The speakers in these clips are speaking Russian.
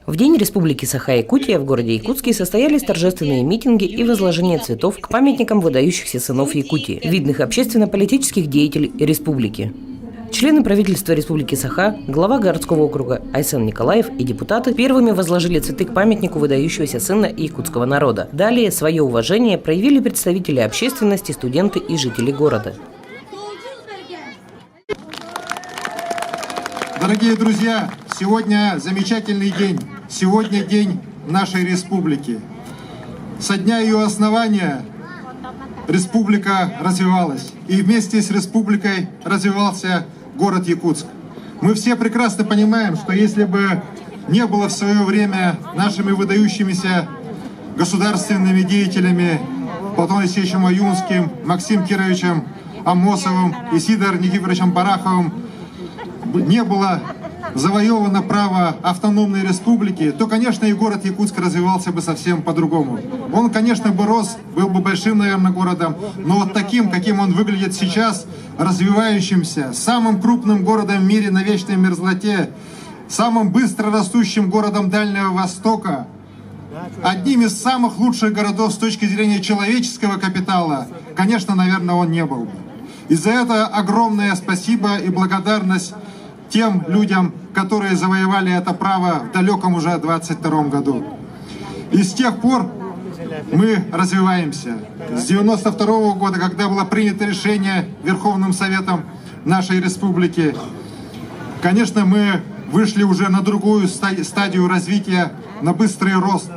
В День Республики Саха-Якутия в городе Якутске состоялись торжественные митинги и возложение цветов к памятникам выдающихся сынов Якутии, видных общественно-политических деятелей республики. Члены правительства Республики Саха, глава городского округа Айсен Николаев и депутаты первыми возложили цветы к памятнику выдающегося сына якутского народа. Далее свое уважение проявили представители общественности, студенты и жители города. Дорогие друзья, сегодня замечательный день. Сегодня день нашей республики. Со дня ее основания республика развивалась. И вместе с республикой развивался город Якутск. Мы все прекрасно понимаем, что если бы не было в свое время нашими выдающимися государственными деятелями Платоном Алексеевичем Аюнским, Максимом Кировичем Амосовым и Сидором Никифоровичем Бараховым, не было завоевано право автономной республики, то, конечно, и город Якутск развивался бы совсем по-другому. Он, конечно, бы рос, был бы большим, наверное, городом, но вот таким, каким он выглядит сейчас, развивающимся, самым крупным городом в мире на вечной мерзлоте, самым быстро растущим городом Дальнего Востока, одним из самых лучших городов с точки зрения человеческого капитала, конечно, наверное, он не был бы. И за это огромное спасибо и благодарность тем людям, которые завоевали это право в далеком уже 22 году. И с тех пор мы развиваемся. С 92 года, когда было принято решение Верховным Советом нашей республики, конечно, мы вышли уже на другую стадию развития, на быстрый рост.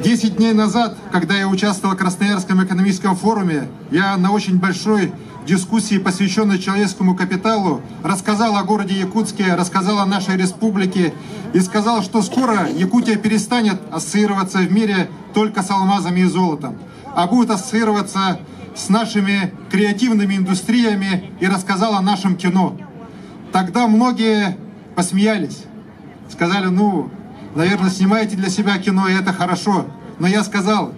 10 дней назад, когда я участвовал в Красноярском экономическом форуме, я на очень большой дискуссии, посвященной человеческому капиталу, рассказал о городе Якутске, рассказал о нашей республике и сказал, что скоро Якутия перестанет ассоциироваться в мире только с алмазами и золотом, а будет ассоциироваться с нашими креативными индустриями, и рассказал о нашем кино. Тогда многие посмеялись, сказали, ну, наверное, снимаете для себя кино, и это хорошо. Но я сказал,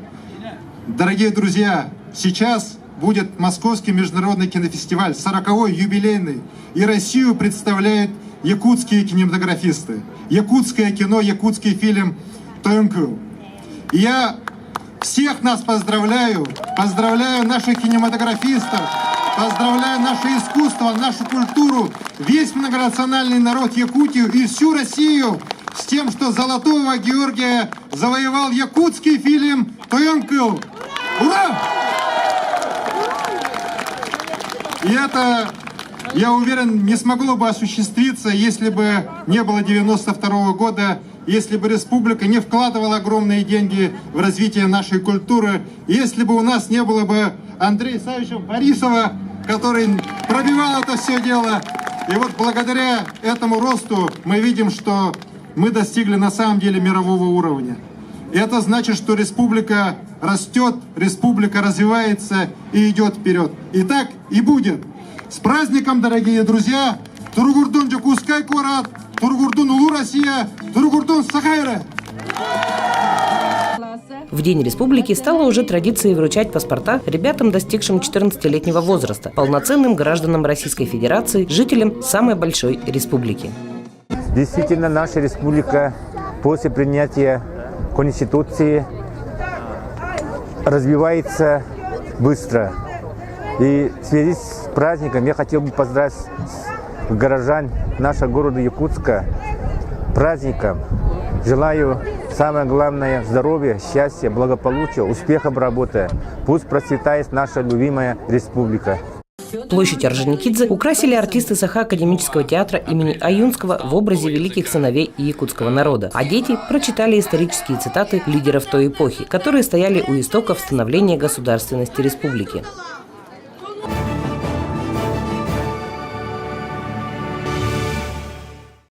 дорогие друзья, сейчас будет Московский международный кинофестиваль, 40-й, юбилейный. И Россию представляют якутские кинематографисты. Якутское кино, якутский фильм «Тойонкул». И я всех нас поздравляю, поздравляю наших кинематографистов, поздравляю наше искусство, нашу культуру, весь многонациональный народ Якутию и всю Россию с тем, что Золотого Георгия завоевал якутский фильм «Тойонкул». Ура! И это, я уверен, не смогло бы осуществиться, если бы не было 92 года, если бы республика не вкладывала огромные деньги в развитие нашей культуры, если бы у нас не было бы Андрея Савича Борисова, который пробивал это все дело. И вот благодаря этому росту мы видим, что мы достигли на самом деле мирового уровня. И это значит, что республика растет, республика развивается и идет вперед. И так и будет. С праздником, дорогие друзья! Тургурдун Джакускай Корат, Тургурдун Улу Россия, Тургурдун Сахайра! В День Республики стало уже традицией вручать паспорта ребятам, достигшим 14-летнего возраста, полноценным гражданам Российской Федерации, жителям самой большой республики. Действительно, наша республика после принятия Конституции развивается быстро. И в связи с праздником я хотел бы поздравить горожан нашего города Якутска праздником. Желаю самое главное здоровья, счастья, благополучия, успехов в работе. Пусть процветает наша любимая республика. Площадь Орджоникидзе украсили артисты Саха академического театра имени Аюнского в образе великих сыновей якутского народа. А дети прочитали исторические цитаты лидеров той эпохи, которые стояли у истоков становления государственности республики.